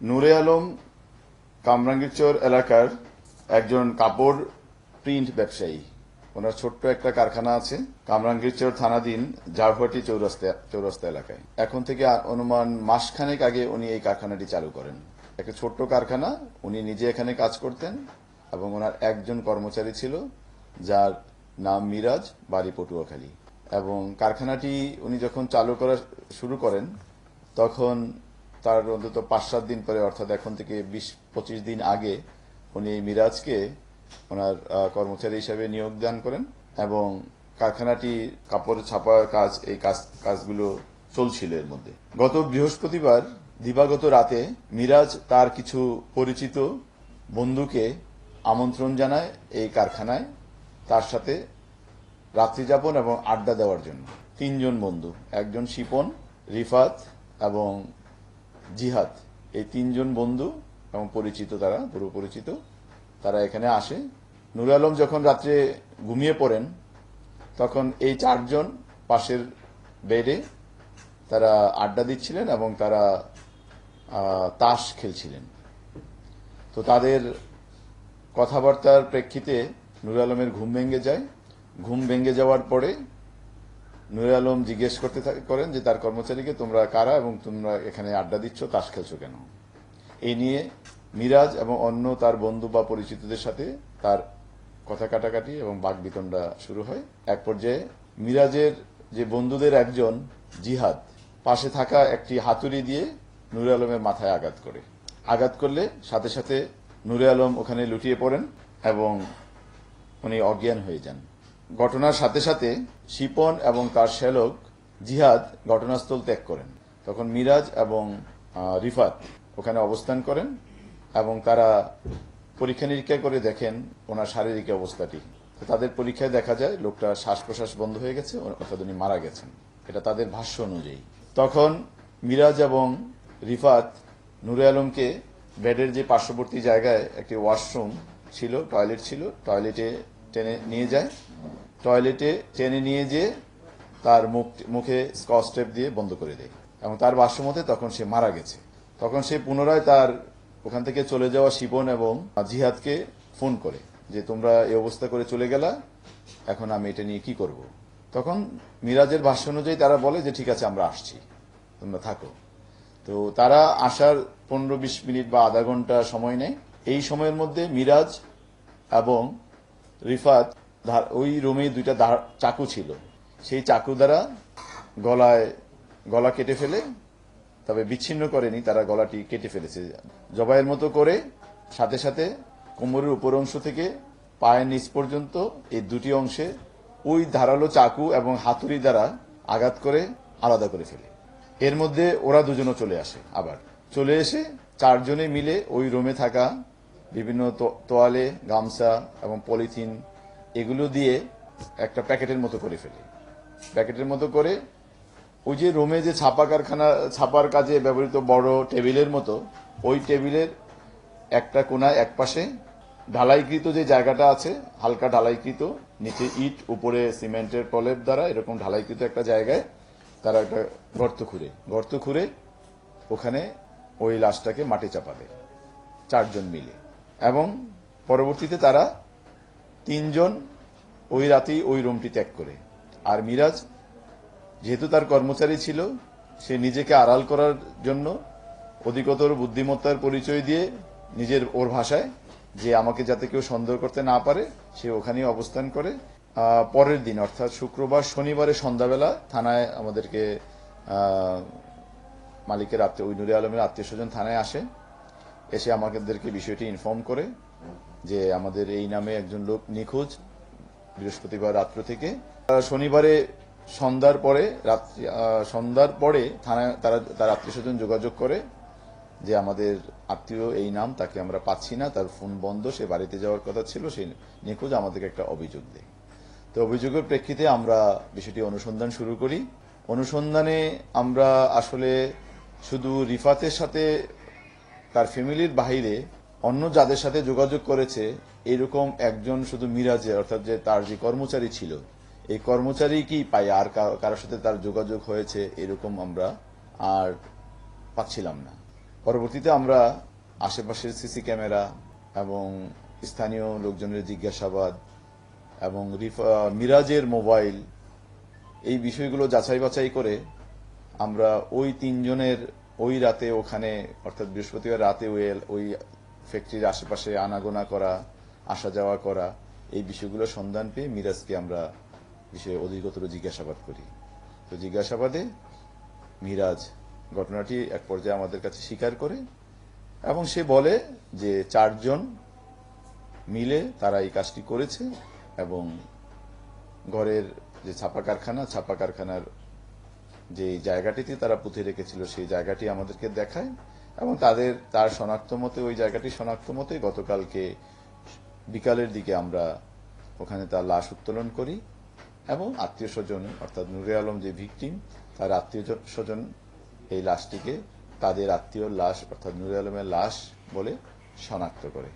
নূরে আলম কামরাঙ্গীরচর এলাকার একজন কাপড় প্রিন্ট ব্যবসায়ী। ওনার ছোট্ট একটা কারখানা আছে কামরাঙ্গীরচর থানাধীন জারফাটি চৌরাস্তা এলাকায়। এখন থেকে অনুমান মাসখানেক আগে উনি এই কারখানাটি চালু করেন। একটা ছোট্ট কারখানা, উনি নিজে এখানে কাজ করতেন এবং ওনার একজন কর্মচারী ছিল যার নাম মিরাজ, বাড়ি পটুয়াখালী। এবং কারখানাটি উনি যখন চালু করা শুরু করেন তখন তার অন্তত 5-7 দিন পরে, অর্থাৎ এখন থেকে 20-25 দিন আগে উনি মিরাজকে ওনার কর্মচারী হিসেবে নিয়োগ দান করেন এবং কারখানাটি কাপড় ছাপার কাজ, এই কাজগুলো চলছিল এর মধ্যে। গত বৃহস্পতিবার দিবাগত রাতে মিরাজ তার কিছু পরিচিত বন্ধুকে আমন্ত্রণ জানায় এই কারখানায় তার সাথে রাত্রিযাপন এবং আড্ডা দেওয়ার জন্য। 3 জন বন্ধু, একজন শিপন, রিফাত এবং জিহাদ, এই 3 জন বন্ধু এবং পরিচিত, তারা পুরো পরিচিত, তারা এখানে আসে। নূর আলম যখন রাত্রে ঘুমিয়ে পড়েন তখন এই 4 জন পাশের বেডে তারা আড্ডা দিচ্ছিলেন এবং তারা তাস খেলছিলেন। তো তাদের কথাবার্তার প্রেক্ষিতে নূর আলমের ঘুম ভেঙে যায়। ঘুম ভেঙে যাওয়ার পরে নূর আলম জিজ্ঞেস করেন যে তার কর্মচারীকে, তোমরা কারা এবং তোমরা এখানে আড্ডা দিচ্ছ, তাস খেলছো কেন? এই নিয়ে মিরাজ এবং অন্য তার বন্ধু বা পরিচিতদের সাথে তার কথা কাটাকাটি এবং বাকবিতণ্ডা শুরু হয়। এক পর্যায়ে মিরাজের যে বন্ধুদের একজন জিহাদ পাশে থাকা একটি হাতুড়ি দিয়ে নূর আলমের মাথায় আঘাত করলে সাথে সাথে নূর আলম ওখানে লুটিয়ে পড়েন এবং উনি অজ্ঞান হয়ে যান। ঘটনার সাথে সাথে শিপন এবং তার শ্যালক জিহাদ ঘটনাস্থল ত্যাগ করেন। তখন মিরাজ এবং রিফাত ওখানে অবস্থান করেন এবং তারা পরীক্ষা নিরীক্ষা করে দেখেন ওনার শারীরিক অবস্থাটি। তাদের পরীক্ষায় দেখা যায় লোকটার শ্বাস প্রশ্বাস বন্ধ হয়ে গেছে, অর্থাৎ উনি মারা গেছেন, এটা তাদের ভাষ্য অনুযায়ী। তখন মিরাজ এবং রিফাত নূরে আলমকে বেডের যে পার্শ্ববর্তী জায়গায় একটি ওয়াশরুম ছিল, টয়লেট ছিল, টয়লেটে টেনে নিয়ে যায়। টয়লেটে টেনে নিয়ে যেয়ে তার মুখে স্কচ টেপ দিয়ে বন্ধ করে দেয় এবং তার ভাষ্য মতে তখন সে মারা গেছে। তখন সে পুনরায় তার ওখান থেকে চলে যাওয়া শিপন এবং জিহাদকে ফোন করে যে তোমরা এই অবস্থা করে চলে গেলা, এখন আমি এটা নিয়ে কি করব? তখন মিরাজের ভাষ্য অনুযায়ী তারা বলে যে ঠিক আছে, আমরা আসছি, তোমরা থাকো। তো তারা আসার 15-20 মিনিট বা আধা ঘন্টা সময় নেয়। এই সময়ের মধ্যে মিরাজ এবং রিফাত ওই রুমে 2টা চাকু ছিল, সেই চাকু দ্বারা গলা কেটে ফেলে, তবে বিচ্ছিন্ন করেনি, তারা গলাটি কেটে ফেলেছে জবাইয়ের মতো করে। সাথে সাথে কোমরের উপর অংশ থেকে পায়ের নিচ পর্যন্ত এই 2টি অংশে ওই ধারালো চাকু এবং হাতুড়ি দ্বারা আঘাত করে আলাদা করে ফেলে। এর মধ্যে ওরা দুজনও চলে আসে। আবার চলে এসে 4 জনে মিলে ওই রুমে থাকা বিভিন্ন তোয়ালে, গামছা এবং পলিথিন এগুলো দিয়ে একটা প্যাকেটের মতো করে ফেলে। প্যাকেটের মতো করে ওই যে রুমে যে ছাপার কাজে ব্যবহৃত বড় টেবিলের মতো, ওই টেবিলের একটা কোনায় একপাশে ঢালাইকৃত যে জায়গাটা আছে, হালকা ঢালাইকৃত, নিচে ইট, উপরে সিমেন্টের প্রলেপ দ্বারা এরকম ঢালাইকৃত একটা জায়গায় তারা একটা গর্ত খুঁড়ে ওখানে ওই লাশটাকে মাটি চাপা দেয় 4 জন মিলে। এবং পরবর্তীতে তারা 3 জন ওই রাতেই ওই রুমটি ত্যাগ করে। আর মিরাজ যেহেতু তার কর্মচারী ছিল, সে নিজেকে আড়াল করার জন্য অধিকতর বুদ্ধিমত্তার পরিচয় দিয়ে ওর ভাষায় যে আমাকে যাতে কেউ সন্দেহ করতে না পারে, সে ওখানেই অবস্থান করে। পরের দিন অর্থাৎ শনিবারে সন্ধ্যাবেলা থানায় আমাদেরকে মালিকের ওই নূরে আলমের আত্মীয় স্বজন থানায় আসে, এসে আমাদেরকে বিষয়টি ইনফর্ম করে যে আমাদের এই নামে একজন লোক নিখোঁজ বৃহস্পতিবার রাত্র থেকে। শনিবারে সন্ধ্যার পরে থানায় তার আত্মীয় স্বজন যোগাযোগ করে যে আমাদের আত্মীয় এই নাম, তাকে আমরা পাচ্ছি না, তার ফোন বন্ধ, সে বাড়িতে যাওয়ার কথা ছিল, সে নিখোঁজ। আমাদেরকে একটা অভিযোগ দেয়। তো অভিযোগের প্রেক্ষিতে আমরা বিষয়টি অনুসন্ধান শুরু করি। অনুসন্ধানে আমরা আসলে শুধু রিফাতের সাথে তার ফ্যামিলির বাইরে অন্য যাদের সাথে যোগাযোগ করেছে এরকম একজন শুধু মিরাজে, অর্থাৎ যে তার যে কর্মচারী ছিল, এই কর্মচারী কি পাই, আর কারোর সাথে তার যোগাযোগ হয়েছে এরকম আমরা আর পাচ্ছিলাম না। পরবর্তীতে আমরা আশেপাশের সিসি ক্যামেরা এবং স্থানীয় লোকজনের জিজ্ঞাসাবাদ এবং মিরাজের মোবাইল, এই বিষয়গুলো যাচাই বাছাই করে আমরা ওই তিনজনের ওই রাতে ওখানে, অর্থাৎ বৃহস্পতিবার রাতে ওই ফ্যাক্টরির আশেপাশে আনাগোনা করা, আসা যাওয়া করা, এই বিষয়গুলো সন্ধান পেয়ে মিরাজকে আমরা বিষয়ে অধিকতর জিজ্ঞাসাবাদ করি। তো জিজ্ঞাসাবাদে মিরাজ ঘটনাটি এক পর্যায়ে আমাদের কাছে স্বীকার করে এবং সে বলে যে 4 জন মিলে তারা এই কাজটি করেছে এবং ঘরের যে ছাপা কারখানার যে জায়গাটিতে তারা পুঁতে রেখেছিল সেই জায়গাটি আমাদেরকে দেখায় এবং তার শনাক্ত মতে, ওই জায়গাটি শনাক্ত মতে গতকালকে বিকালের দিকে আমরা ওখানে তার লাশ উত্তোলন করি এবং আত্মীয় স্বজন, অর্থাৎ নূরে আলম যে ভিকটিম, তার আত্মীয় স্বজন এই লাশটিকে তাদের আত্মীয় লাশ অর্থাৎ নূরে আলমের লাশ বলে শনাক্ত করে।